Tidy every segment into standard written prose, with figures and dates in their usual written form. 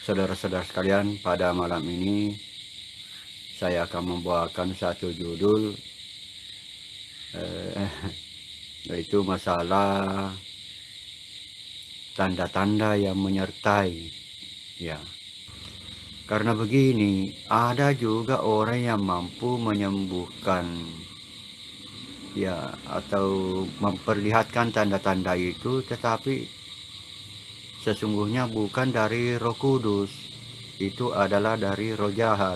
Saudara-saudara sekalian, pada malam ini saya akan membawakan satu judul, yaitu masalah tanda-tanda yang menyertai. Ya, karena begini, ada juga orang yang mampu menyembuhkan, ya, atau memperlihatkan tanda-tanda itu, tetapi sesungguhnya bukan dari Roh Kudus, itu adalah dari roh jahat.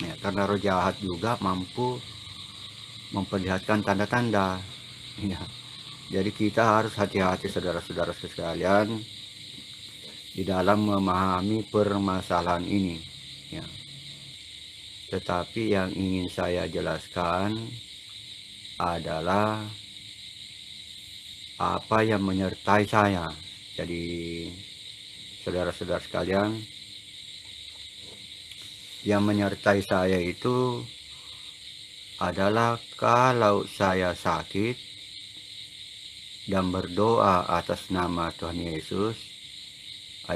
Ya, karena roh jahat juga mampu memperlihatkan tanda-tanda. Ya, jadi kita harus hati-hati saudara-saudara sekalian di dalam memahami permasalahan ini. Ya, tetapi yang ingin saya jelaskan adalah apa yang menyertai saya. Jadi saudara-saudara sekalian, yang menyertai saya itu adalah kalau saya sakit dan berdoa atas nama Tuhan Yesus,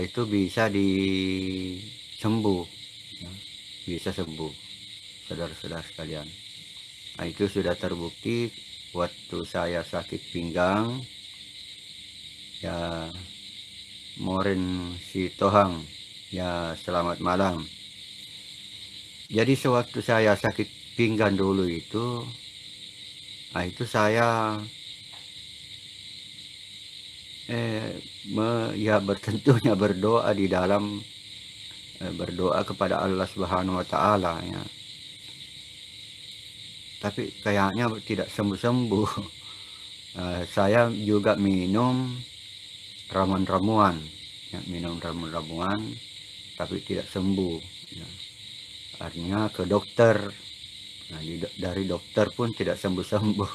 itu bisa disembuh, ya, bisa sembuh saudara-saudara sekalian. Itu sudah terbukti waktu saya sakit pinggang, ya. Moren si Tohang, ya, selamat malam. Jadi sewaktu saya sakit pinggang dulu itu saya tentunya berdoa di dalam berdoa kepada Allah Subhanahu wa Ta'ala, ya. Tapi kayaknya tidak sembuh-sembuh. Saya juga minum ramuan-ramuan, ya, tapi tidak sembuh, ya. Artinya ke dokter, nah, dari dokter pun tidak sembuh-sembuh.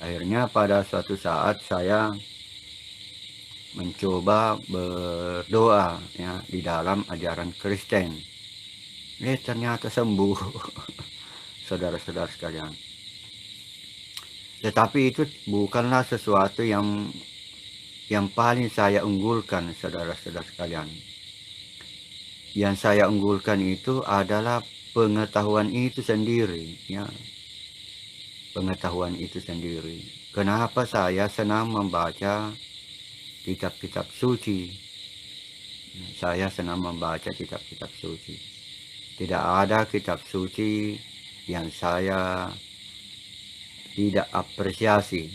Akhirnya pada suatu saat saya mencoba berdoa, ya, di dalam ajaran Kristen. Ternyata sembuh. Saudara-saudara sekalian. Tetapi itu bukanlah sesuatu yang paling saya unggulkan, saudara-saudara sekalian. Yang saya unggulkan itu adalah pengetahuan itu sendiri, ya. Pengetahuan itu sendiri. Kenapa saya senang membaca kitab-kitab suci? Saya senang membaca kitab-kitab suci. Tidak ada kitab suci yang saya tidak apresiasi,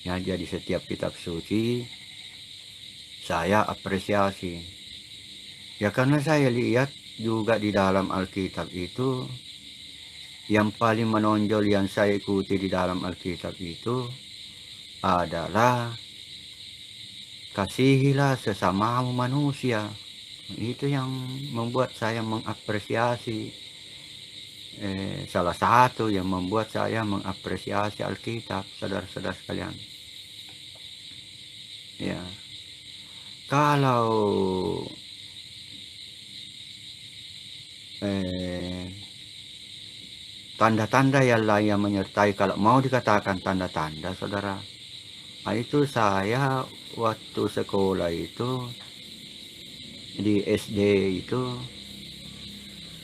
ya. Jadi setiap kitab suci saya apresiasi, ya, karena saya lihat juga di dalam Alkitab itu yang paling menonjol yang saya ikuti di dalam Alkitab itu adalah kasihilah sesamamu manusia. Itu yang membuat saya mengapresiasi, salah satu yang membuat saya mengapresiasi Alkitab, saudara-saudara sekalian. Ya, kalau tanda-tanda yang lain yang menyertai, kalau mau dikatakan tanda-tanda, saudara, itu saya waktu sekolah itu di SD itu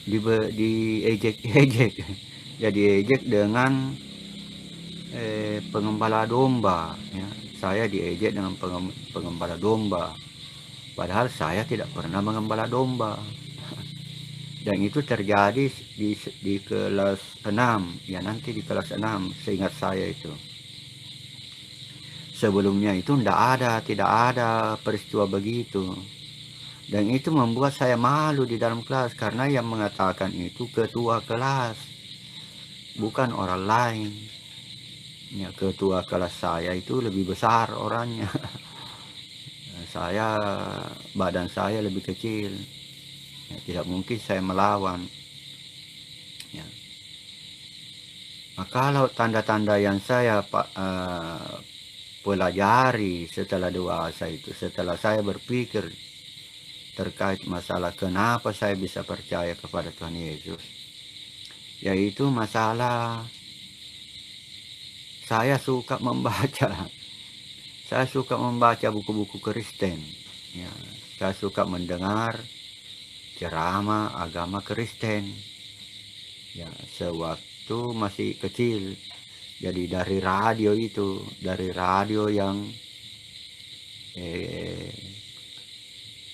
diejek-ejek. Jadi ejek dengan pengembala domba, ya. Saya diejek dengan pengembala domba, padahal saya tidak pernah mengembala domba. Dan itu terjadi di kelas 6, ya, nanti di kelas 6 seingat saya itu. Sebelumnya itu tidak ada peristiwa begitu. Dan itu membuat saya malu di dalam kelas, karena yang mengatakan itu ketua kelas, bukan orang lain. Ya, ketua kelas saya itu lebih besar orangnya. Badan saya lebih kecil. Ya, tidak mungkin saya melawan. Ya. Nah, kalau tanda-tanda yang saya pelajari setelah dewasa itu, setelah saya berpikir terkait masalah kenapa saya bisa percaya kepada Tuhan Yesus, yaitu masalah saya suka membaca buku-buku Kristen, ya. saya suka mendengar ceramah agama Kristen. Ya, sewaktu masih kecil. Jadi dari radio itu, dari radio yang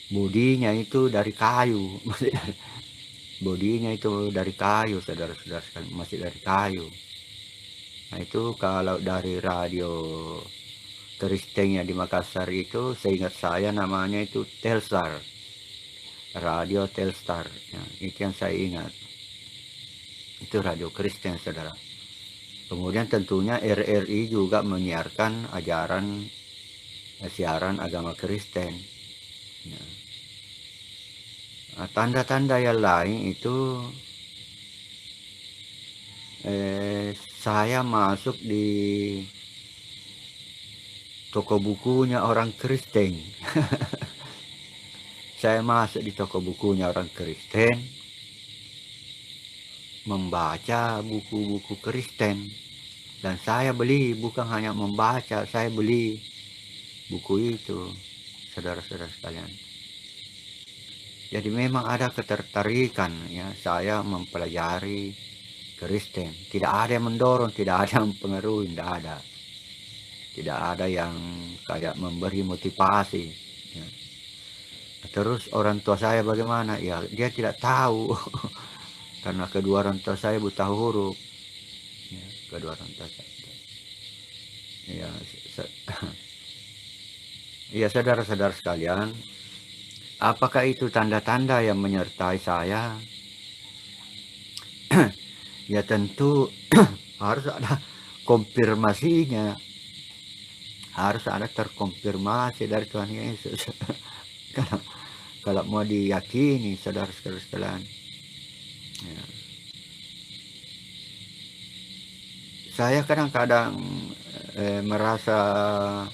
bodinya itu dari kayu, bodinya itu dari kayu, saudara-saudara sekalian, masih dari kayu. Nah itu kalau dari radio Kristennya di Makassar itu, seingat saya namanya itu Telstar, radio Telstar. Ya, itu yang saya ingat, itu radio Kristen, saudara. Kemudian tentunya RRI juga menyiarkan siaran agama Kristen. Ya. Nah, tanda-tanda yang lain itu saya masuk di toko bukunya orang Kristen. Saya masuk di toko bukunya orang Kristen, membaca buku-buku Kristen. Dan saya beli, bukan hanya membaca, saya beli buku itu, saudara-saudara sekalian. Jadi memang ada ketertarikan, ya, saya mempelajari Kristen. Tidak ada yang mendorong, tidak ada yang mempengaruhi, tidak ada. Tidak ada yang kayak memberi motivasi. Ya. Terus orang tua saya bagaimana? Ya dia tidak tahu. Karena kedua orang tua saya buta huruf. Ya, kedua orang tua saya. Ya, ya saudara-saudara sekalian, apakah itu tanda-tanda yang menyertai saya? Ya tentu harus ada konfirmasinya, harus ada terkonfirmasi dari Tuhan Yesus. kalau mau diyakini, saudara-saudara sekalian. Ya. Saya kadang-kadang merasa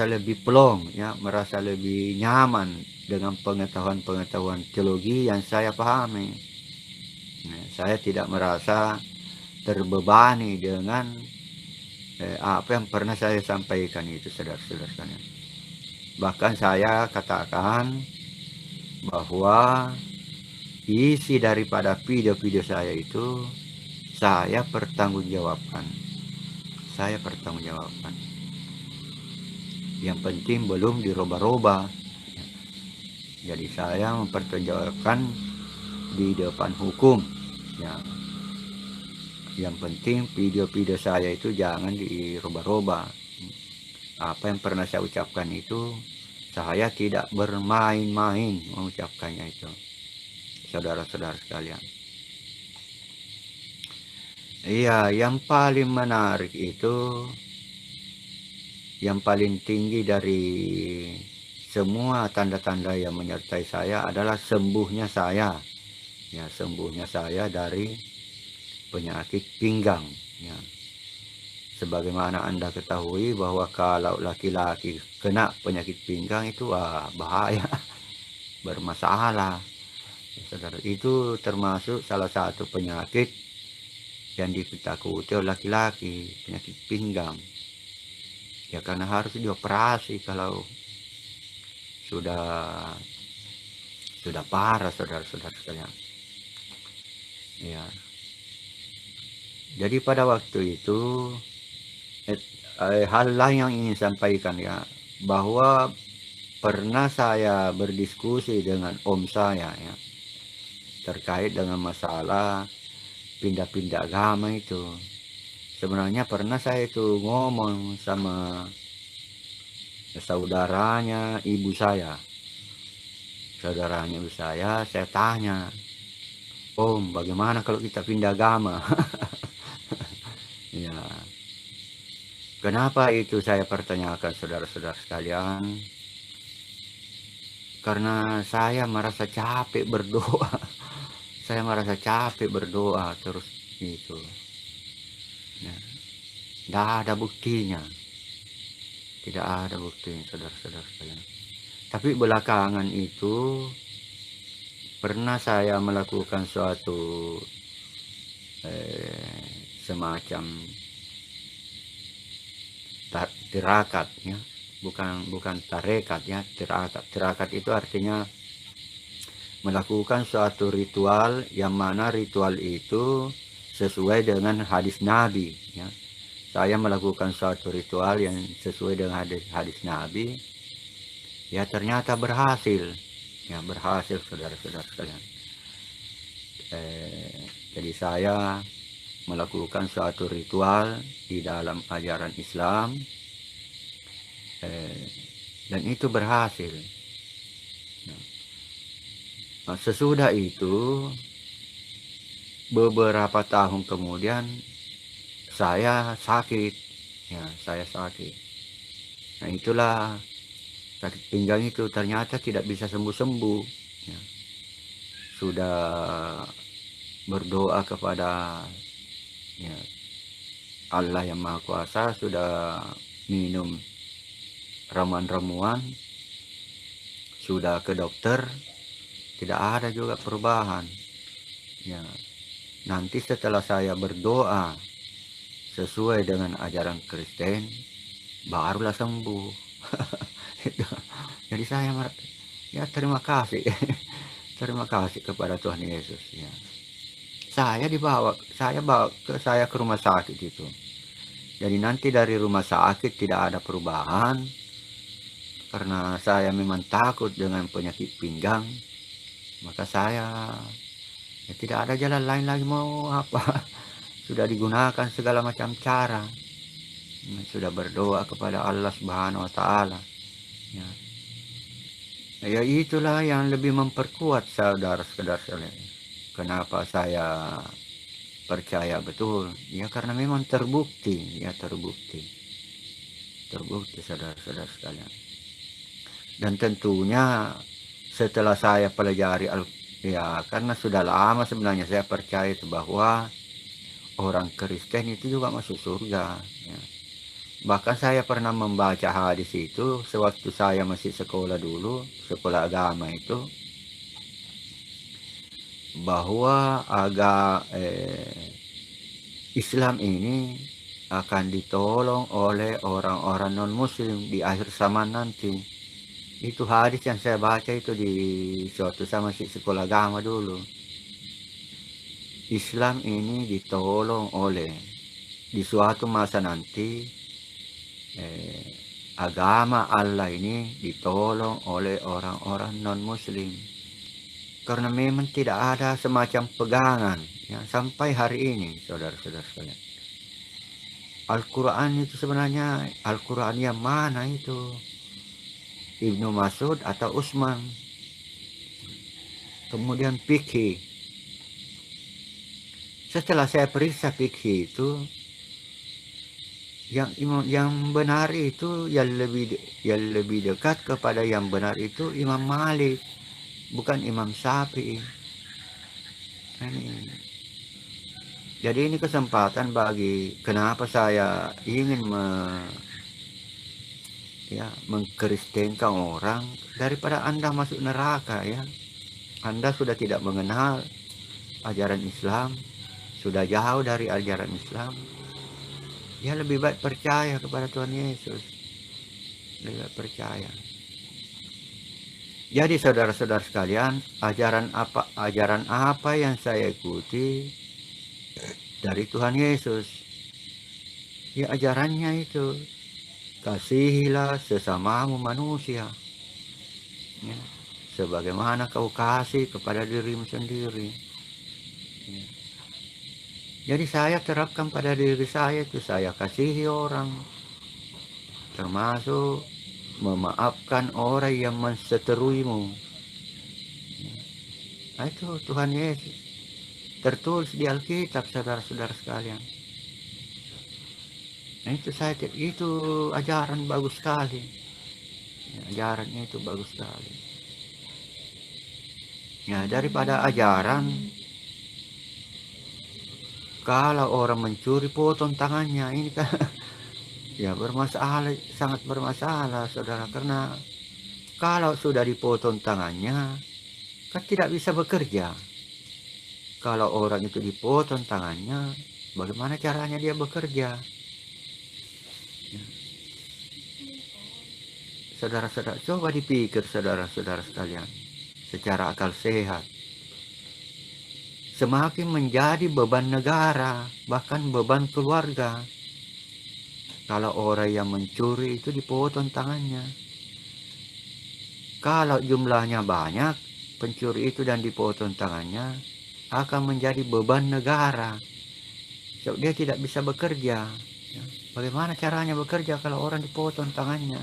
lebih plong, ya, merasa lebih nyaman dengan pengetahuan-pengetahuan teologi yang saya pahami. Nah, saya tidak merasa terbebani dengan apa yang pernah saya sampaikan itu, saudara-saudara sekalian. Bahkan saya katakan bahwa isi daripada video-video saya itu saya pertanggungjawabkan. Saya pertanggungjawabkan. Yang penting belum dirubah-rubah. Jadi saya mempertanggungjawabkan di depan hukum. Ya. Yang penting video-video saya itu jangan dirubah-rubah. Apa yang pernah saya ucapkan itu, saya tidak bermain-main mengucapkannya itu, saudara-saudara sekalian. Iya, yang paling menarik itu, yang paling tinggi dari semua tanda-tanda yang menyertai saya adalah sembuhnya saya. Ya, sembuhnya saya dari penyakit pinggang. Ya. Sebagaimana Anda ketahui bahwa kalau laki-laki kena penyakit pinggang itu bahaya, bermasalah. Saudara, itu termasuk salah satu penyakit yang ditakuti oleh laki-laki, penyakit pinggang. Ya karena harus dioperasi kalau sudah parah, saudara-saudara sekalian. Ya. Jadi pada waktu itu hal lain yang ingin sampaikan, ya, bahwa pernah saya berdiskusi dengan om saya, ya, terkait dengan masalah pindah-pindah agama itu. Sebenarnya pernah saya itu ngomong sama saudaranya ibu saya. Saudaranya ibu saya tanya, "Om, bagaimana kalau kita pindah agama?" Ya. Kenapa itu saya pertanyakan, saudara-saudara sekalian? Karena saya merasa capek berdoa. Saya merasa capek berdoa terus itu. Ya. Tidak ada buktinya. Tidak ada buktinya, saudara-saudara sekalian. Tapi belakangan itu pernah saya melakukan suatu semacam tirakat, ya. bukan tarekat ya, tirakat itu artinya melakukan suatu ritual yang mana ritual itu sesuai dengan hadis Nabi ya. Saya melakukan suatu ritual yang sesuai dengan hadis Nabi, ya ternyata berhasil. Ya berhasil saudara-saudara sekalian. Jadi saya melakukan suatu ritual di dalam ajaran Islam, dan itu berhasil. Nah, sesudah itu beberapa tahun kemudian saya sakit, ya saya sakit. Nah itulah, sakit pinggang itu ternyata tidak bisa sembuh-sembuh ya. Sudah berdoa kepada ya, Allah yang Maha Kuasa, sudah minum ramuan-ramuan, sudah ke dokter, tidak ada juga perubahan ya. Nanti setelah saya berdoa sesuai dengan ajaran Kristen, barulah sembuh. Jadi saya ya terima kasih terima kasih kepada Tuhan Yesus ya. Saya bawa ke rumah sakit itu. Jadi nanti dari rumah sakit tidak ada perubahan, karena saya memang takut dengan penyakit pinggang, maka saya ya tidak ada jalan lain lagi mau apa. Sudah digunakan segala macam cara, sudah berdoa kepada Allah Subhanahu wa Ta'ala ya. Ya itulah yang lebih memperkuat saudara-saudara sekalian. Kenapa saya percaya betul ya, karena memang terbukti ya, terbukti saudara-saudara sekalian. Dan tentunya setelah saya pelajari ya, karena sudah lama sebenarnya saya percaya itu bahwa orang Kristen itu juga masuk surga ya. Bahkan saya pernah membaca hadis itu sewaktu saya masih sekolah dulu, sekolah agama itu, bahwa Islam ini akan ditolong oleh orang-orang non-muslim di akhir zaman nanti. Itu hadis yang saya baca itu di suatu sama sekolah agama dulu. Islam ini ditolong oleh, di suatu masa nanti agama Allah ini ditolong oleh orang-orang non-muslim. Karena memang tidak ada semacam pegangan ya, sampai hari ini saudara-saudara sekalian. Al-Quran itu sebenarnya, Al-Quran yang mana itu? Ibnu Mas'ud atau Utsman? Kemudian fikih. Setelah saya periksa fikih itu, yang benar itu, yang lebih dekat kepada yang benar itu Imam Malik, bukan Imam Syafi'i. Jadi ini kesempatan bagi kenapa saya ingin mengkristenkan orang, daripada Anda masuk neraka ya. Anda sudah tidak mengenal ajaran Islam, sudah jauh dari ajaran Islam. Ya lebih baik percaya kepada Tuhan Yesus, lebih baik percaya. Jadi saudara-saudara sekalian, ajaran apa yang saya ikuti dari Tuhan Yesus? Ya ajarannya itu, kasihilah sesamamu manusia ya, sebagaimana kau kasih kepada dirimu sendiri ya. Jadi saya terapkan pada diri saya itu, saya kasihi orang, termasuk memaafkan orang yang menseteruimu. Nah itu Tuhan Yesus, tertulis di Alkitab saudara-saudara sekalian. Nah itu ajaran bagus sekali ya, ajarannya itu bagus sekali ya. Daripada ajaran kalau orang mencuri potong tangannya, ini kan ya bermasalah, sangat bermasalah saudara. Karena kalau sudah dipotong tangannya kan tidak bisa bekerja. Kalau orang itu dipotong tangannya, bagaimana caranya dia bekerja ya. Saudara-saudara, coba dipikir saudara-saudara sekalian, secara akal sehat. Semakin menjadi beban negara, bahkan beban keluarga. Kalau orang yang mencuri itu dipotong tangannya. Kalau jumlahnya banyak, pencuri itu dan dipotong tangannya, akan menjadi beban negara. So, dia tidak bisa bekerja. Bagaimana caranya bekerja kalau orang dipotong tangannya?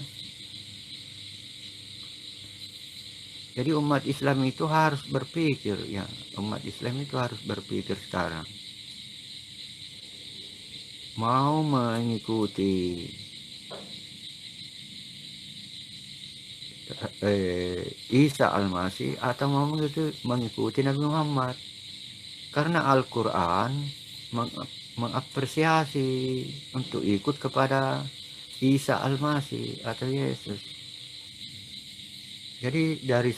Jadi umat Islam itu harus berpikir, ya. Umat Islam itu harus berpikir sekarang. Mau mengikuti Isa Al-Masih atau mau mengikuti Nabi Muhammad. Karena Al-Quran mengapresiasi untuk ikut kepada Isa Al-Masih atau Yesus. Jadi dari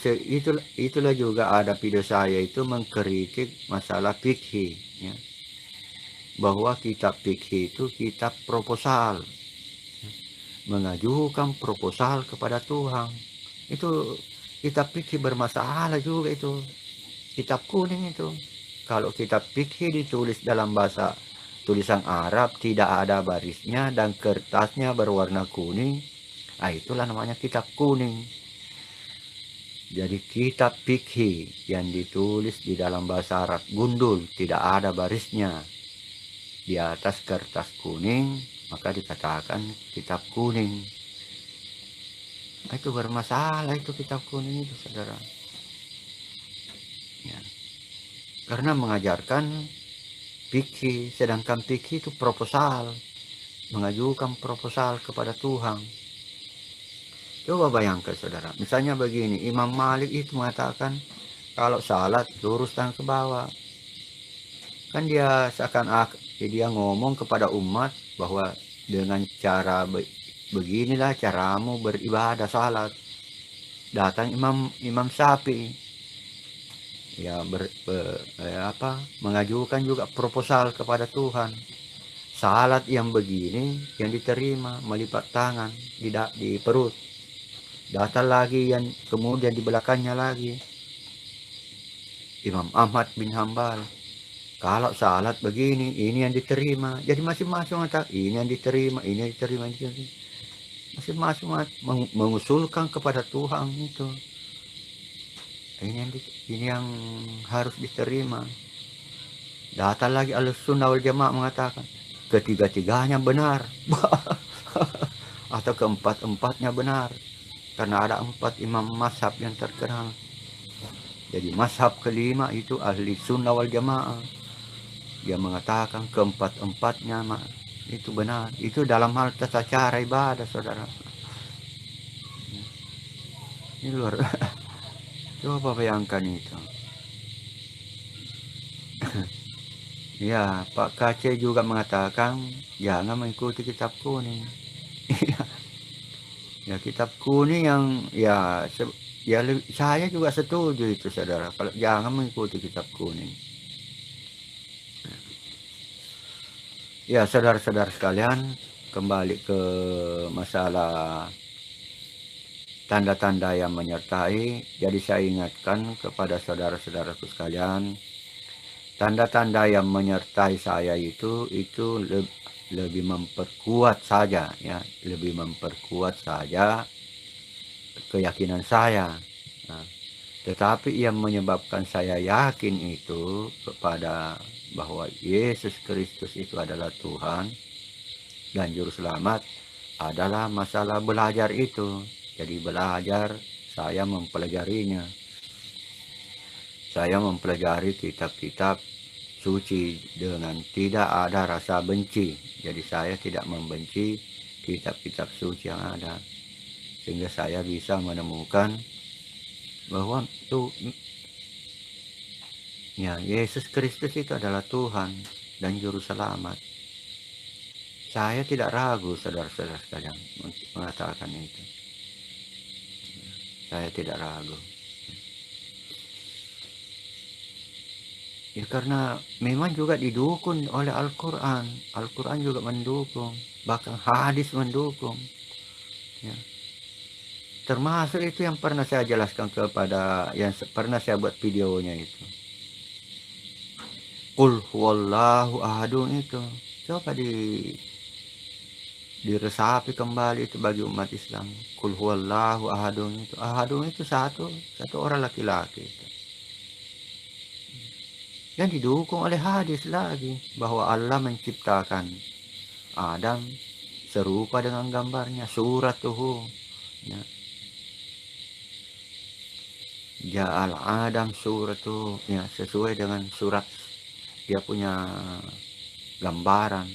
itulah juga ada video saya itu mengkritik masalah fikih, ya. Bahwa kitab fikih itu kitab proposal, mengajukan proposal kepada Tuhan. Itu kitab fikih bermasalah juga itu. Kitab kuning itu. Kalau kitab fikih ditulis dalam bahasa tulisan Arab, tidak ada barisnya dan kertasnya berwarna kuning, itulah namanya kitab kuning. Jadi kitab fikih yang ditulis di dalam bahasa Arab gundul, tidak ada barisnya di atas kertas kuning, maka dikatakan kitab kuning. Itu bermasalah itu kitab kuning itu, saudara. Ya. Karena mengajarkan fikih, sedangkan fikih itu proposal, mengajukan proposal kepada Tuhan. Coba bayangkan saudara, misalnya begini, Imam Malik itu mengatakan kalau salat lurus tangan ke bawah. Kan dia seakan-akan dia ngomong kepada umat bahwa dengan cara beginilah caramu beribadah salat. Datang Imam Syafi'i, ya mengajukan juga proposal kepada Tuhan. Salat yang begini yang diterima, melipat tangan di perut. Datang lagi yang kemudian di belakangnya lagi Imam Ahmad bin Hambal, kalau salat begini ini yang diterima. Jadi masing-masing ini yang diterima, ini yang diterima, masing-masing mengusulkan kepada Tuhan itu. Ini yang harus diterima. Datang lagi Ahlussunnah wal Jamaah mengatakan ketiga-tiganya benar atau keempat-empatnya benar, karena ada 4 imam mazhab yang terkenal. Jadi mazhab kelima itu Ahlussunnah wal Jamaah. Dia mengatakan keempat-empatnya itu benar. Itu dalam hal tata cara ibadah, saudara. Ini luar. Coba bayangkan itu. Ya, Pak KC juga mengatakan jangan mengikuti kitab kuning. Ya, kitab kuning yang saya juga setuju itu, saudara. Kalau jangan mengikuti kitab kuning. Ya, saudara-saudara sekalian, kembali ke masalah tanda-tanda yang menyertai. Jadi saya ingatkan kepada saudara-saudaraku sekalian, tanda-tanda yang menyertai saya itu lebih memperkuat saja, ya, lebih memperkuat saja keyakinan saya. Nah, tetapi yang menyebabkan saya yakin itu kepada bahwa Yesus Kristus itu adalah Tuhan dan Juru Selamat adalah masalah belajar itu. Jadi belajar, saya mempelajarinya. Saya mempelajari kitab-kitab suci dengan tidak ada rasa benci. Jadi saya tidak membenci kitab-kitab suci yang ada. Sehingga saya bisa menemukan bahwa Yesus Kristus itu adalah Tuhan dan Juru Selamat. Saya tidak ragu, saudara-saudara sekalian, mengatakan itu. Saya tidak ragu. Ya, karena memang juga didukung oleh Al-Quran. Al-Quran juga mendukung, bahkan hadis mendukung. Ya. Termasuk itu yang pernah saya jelaskan kepada yang pernah saya buat videonya itu. Qul huwallahu ahadun itu. Coba diresapi kembali itu bagi umat Islam. Qul huwallahu ahadun itu. Ahadun itu satu orang laki-laki itu. Yang didukung oleh hadis lagi bahwa Allah menciptakan Adam serupa dengan gambarnya, suratuhu, ya. Ja'al Adam suratu, ya, sesuai dengan surat dia punya gambaran,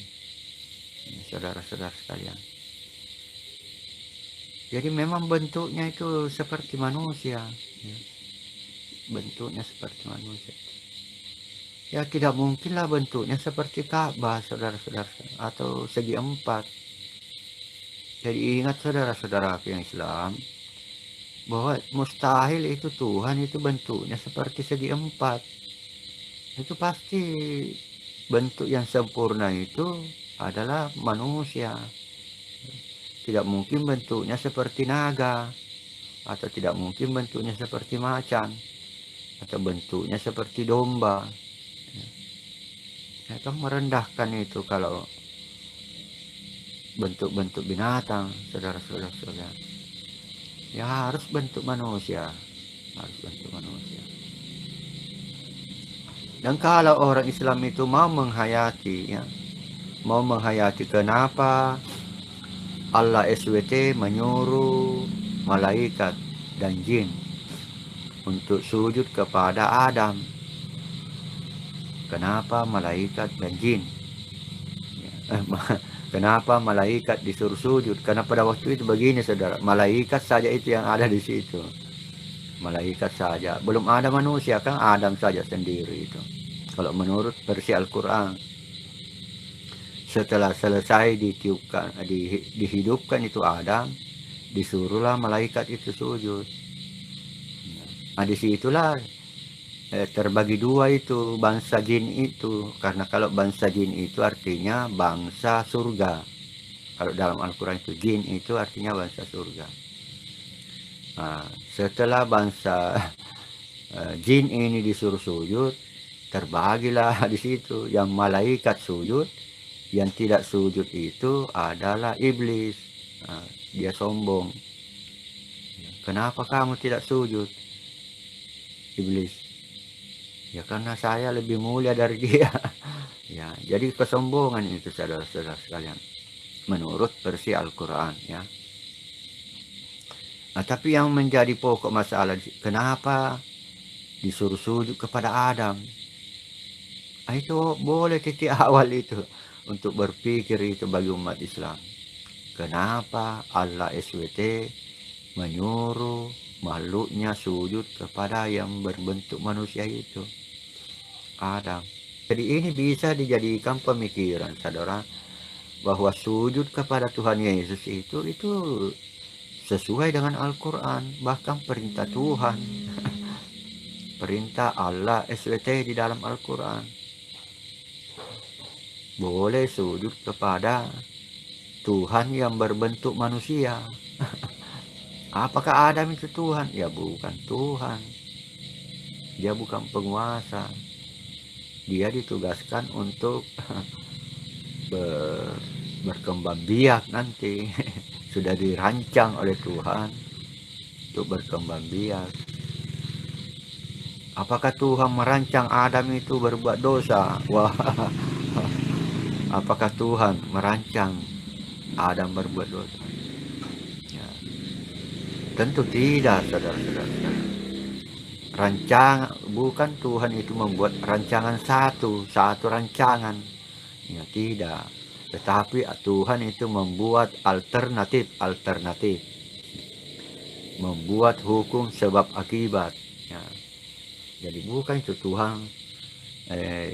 ya, saudara-saudara sekalian. Jadi memang bentuknya itu seperti manusia, ya. Bentuknya seperti manusia. Ya tidak mungkinlah bentuknya seperti Ka'bah, saudara-saudara, atau segi empat. Jadi ingat saudara-saudara yang Islam, bahwa mustahil itu Tuhan itu bentuknya seperti segi empat. Itu pasti bentuk yang sempurna itu adalah manusia. Tidak mungkin bentuknya seperti naga, atau tidak mungkin bentuknya seperti macan, atau bentuknya seperti domba. Ya, kan merendahkan itu kalau bentuk-bentuk binatang, saudara-saudara. Ya harus bentuk manusia, harus bentuk manusia. Dan kalau orang Islam itu mau menghayati, ya, mau menghayati kenapa Allah SWT menyuruh malaikat dan jin untuk sujud kepada Adam. Kenapa malaikat dan jin? Kenapa malaikat disuruh sujud? Karena pada waktu itu begini saudara, malaikat saja itu yang ada di situ. Malaikat saja, belum ada manusia, kan Adam saja sendiri itu. Kalau menurut versi Al-Quran, setelah selesai dihidupkan itu Adam, disuruhlah malaikat itu sujud. Nah disitulah terbagi dua itu bangsa jin itu, karena kalau bangsa jin itu artinya bangsa surga. Kalau dalam Al-Quran itu jin itu artinya bangsa surga. Nah, setelah bangsa jin ini disuruh sujud, terbagilah di situ yang malaikat sujud, yang tidak sujud itu adalah iblis. Nah, dia sombong. Kenapa kamu tidak sujud, iblis? Ya karena saya lebih mulia dari dia. Ya, jadi kesombongan itu saudara-saudara sekalian, menurut versi Al-Quran, ya. Nah, tapi yang menjadi pokok masalah, kenapa disuruh sujud kepada Adam? Nah, itu boleh titik awal itu untuk berpikir itu bagi umat Islam. Kenapa Allah SWT menyuruh makhluknya sujud kepada yang berbentuk manusia itu, Adam? Jadi ini bisa dijadikan pemikiran saudara, bahwa sujud kepada Tuhan Yesus itu sesuai dengan Al-Quran, bahkan perintah Tuhan. Perintah Allah SWT di dalam Al-Quran. Boleh sujud kepada Tuhan yang berbentuk manusia. Apakah Adam itu Tuhan? Ya bukan Tuhan. Dia bukan penguasa. Dia ditugaskan untuk berkembang biak nanti. Sudah dirancang oleh Tuhan untuk berkembang biak. Apakah Tuhan merancang Adam itu berbuat dosa? Wah, apakah Tuhan merancang Adam berbuat dosa? Ya, tentu tidak, saudara-saudara. Rancangan, bukan Tuhan itu membuat rancangan satu rancangan. Ya tidak. Tetapi Tuhan itu membuat alternatif. Membuat hukum sebab akibat. Ya. Jadi bukan itu Tuhan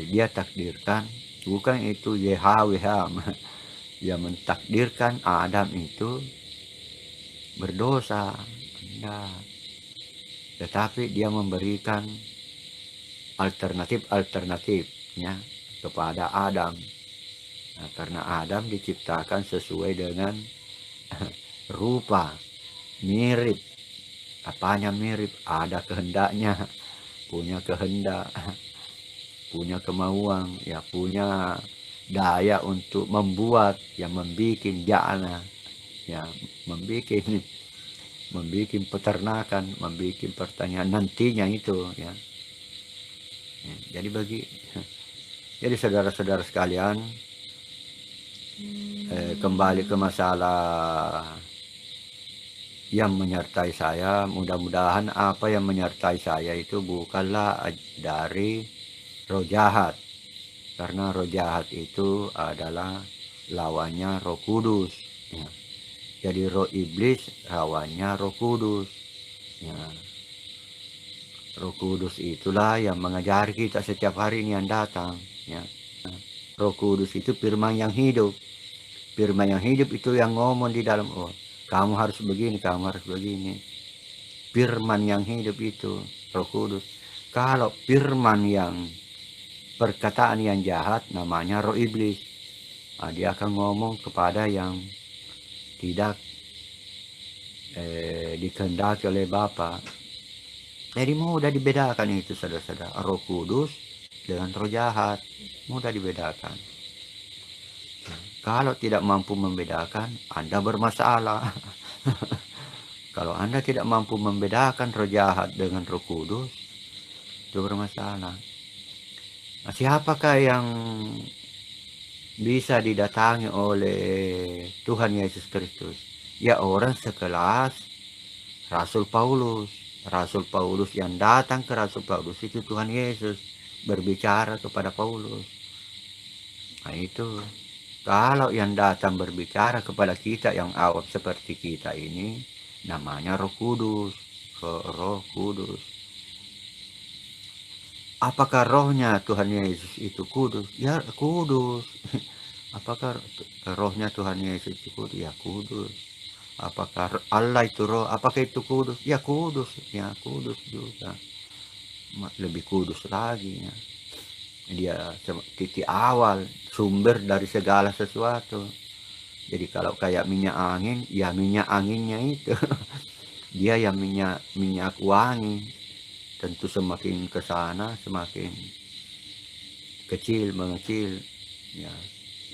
dia takdirkan, bukan itu YHWH yang mentakdirkan Adam itu berdosa. Nah, tetapi dia memberikan alternatifnya kepada Adam. Nah, karena Adam diciptakan sesuai dengan rupa, mirip Apanya mirip? Ada kehendaknya, punya kehendak, punya kemauan, ya punya daya untuk membuat, yang membuat jana, ya membuat peternakan, membuat pertanyaan nantinya itu, ya. Jadi jadi saudara-saudara sekalian, kembali ke masalah yang menyertai saya, mudah-mudahan apa yang menyertai saya itu bukanlah dari roh jahat, karena roh jahat itu adalah lawannya Roh Kudus, ya. Jadi roh iblis lawannya Roh Kudus, ya. Roh Kudus itulah yang mengajari kita setiap hari ini yang datang, ya. Roh Kudus itu firman yang hidup. Firman yang hidup itu yang ngomong di dalam, oh, kamu harus begini, kamu harus begini. Firman yang hidup itu Roh Kudus. Kalau firman yang perkataan yang jahat namanya roh iblis. Nah, dia akan ngomong kepada yang tidak dikehendaki oleh Bapa. Jadi mudah dibedakan itu, saudara-saudara. Roh Kudus dengan roh jahat mudah dibedakan. Kalau tidak mampu membedakan, Anda bermasalah. Kalau Anda tidak mampu membedakan roh jahat dengan Roh Kudus, itu bermasalah. Nah, siapakah yang bisa didatangi oleh Tuhan Yesus Kristus? Ya orang sekelas Rasul Paulus. Rasul Paulus yang datang ke Rasul Paulus itu Tuhan Yesus berbicara kepada Paulus. Nah itu, kalau yang datang berbicara kepada kita yang awam seperti kita ini, namanya Roh Kudus. Roh Kudus. Apakah rohnya Tuhan Yesus itu kudus? Ya kudus. Apakah rohnya Tuhan Yesus itu kudus? Ya kudus. Apakah Allah itu roh? Apakah itu kudus? Ya kudus. Ya kudus juga. Lebih kudus lagi, ya. Dia titik awal, sumber dari segala sesuatu. Jadi kalau kayak minyak angin, ya minyak anginnya itu. Dia yang minyak wangi. Tentu semakin ke sana semakin kecil mengecil, ya.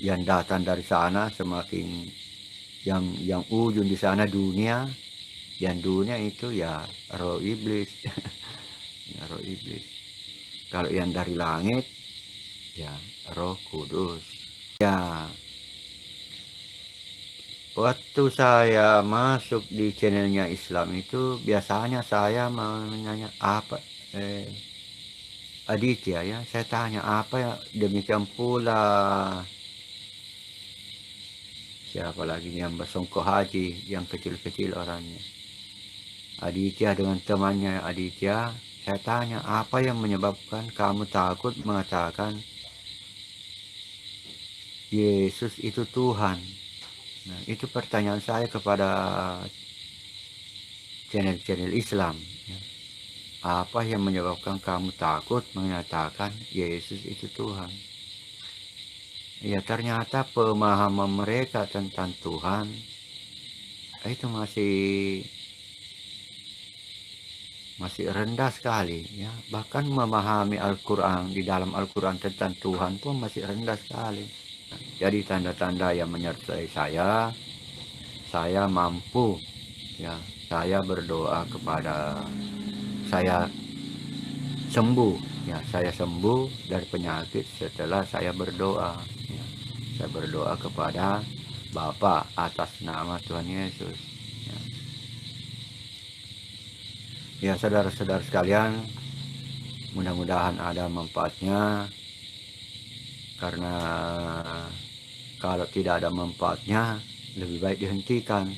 Yang datang dari sana semakin yang ujung di sana dunia, yang dunia itu ya roh iblis. Ya, roh iblis. Kalau yang dari langit ya Roh Kudus. Ya, waktu saya masuk di channelnya Islam itu biasanya saya menanya apa, Aditya, ya, saya tanya apa ya, demikian pula siapa lagi yang bersongkok haji yang kecil-kecil orangnya, Aditya dengan temannya Aditya. Saya tanya apa yang menyebabkan kamu takut mengatakan Yesus itu Tuhan. Nah, itu pertanyaan saya kepada channel-channel Islam, ya. Apa yang menyebabkan kamu takut menyatakan Yesus itu Tuhan? Ya ternyata pemahaman mereka tentang Tuhan itu masih rendah sekali, ya. Bahkan memahami Al-Quran, di dalam Al-Quran tentang Tuhan pun masih rendah sekali. Jadi tanda-tanda yang menyertai saya mampu, ya, saya berdoa kepada saya sembuh, ya, saya sembuh dari penyakit setelah saya berdoa, ya. Saya berdoa kepada Bapa atas nama Tuhan Yesus, ya. Ya saudara-saudara sekalian, mudah-mudahan ada manfaatnya, karena kalau tidak ada manfaatnya lebih baik dihentikan.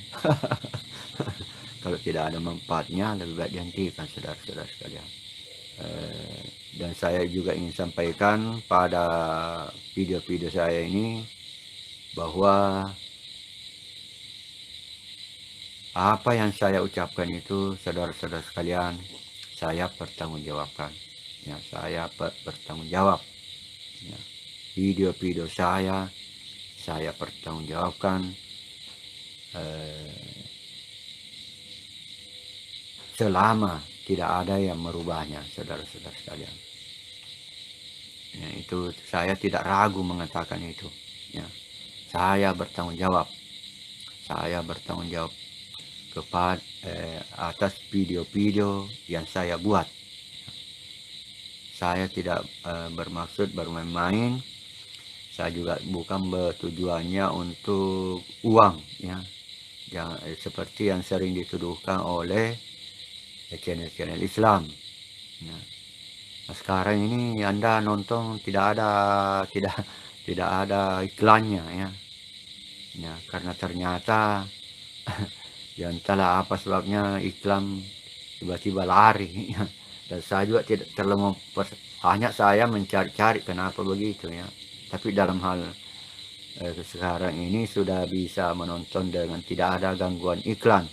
Kalau tidak ada manfaatnya lebih baik dihentikan, saudara-saudara sekalian. Dan saya juga ingin sampaikan pada video-video saya ini bahwa apa yang saya ucapkan itu, saudara-saudara sekalian, saya pertanggungjawabkan, ya. Saya bertanggung jawab, ya. Video-video saya pertanggungjawabkan. selama tidak ada yang merubahnya, saudara-saudara sekalian. Ya, itu saya tidak ragu mengatakan itu. Ya, saya bertanggung jawab. Saya bertanggung jawab kepada atas video-video yang saya buat. Saya tidak bermaksud bermain-main. Saya juga bukan bertujuannya untuk uang, ya. Jangan seperti yang sering dituduhkan oleh channel-channel Islam. Nah, sekarang ini Anda nonton tidak ada iklannya, ya. Ya, karena ternyata ya entahlah apa sebabnya iklan tiba-tiba lari. Ya. Dan saya juga tidak terlalu hanya saya mencari-cari kenapa begitu, ya. Tapi dalam hal sekarang ini sudah bisa menonton dengan tidak ada gangguan iklan.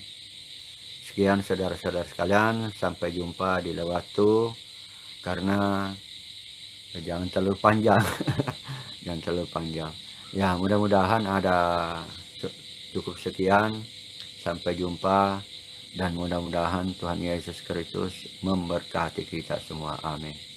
Sekian saudara-saudara sekalian, sampai jumpa di lain waktu, karena jangan terlalu panjang. Jangan terlalu panjang. Ya, mudah-mudahan ada cukup sekian. Sampai jumpa, dan mudah-mudahan Tuhan Yesus Kristus memberkati kita semua. Amin.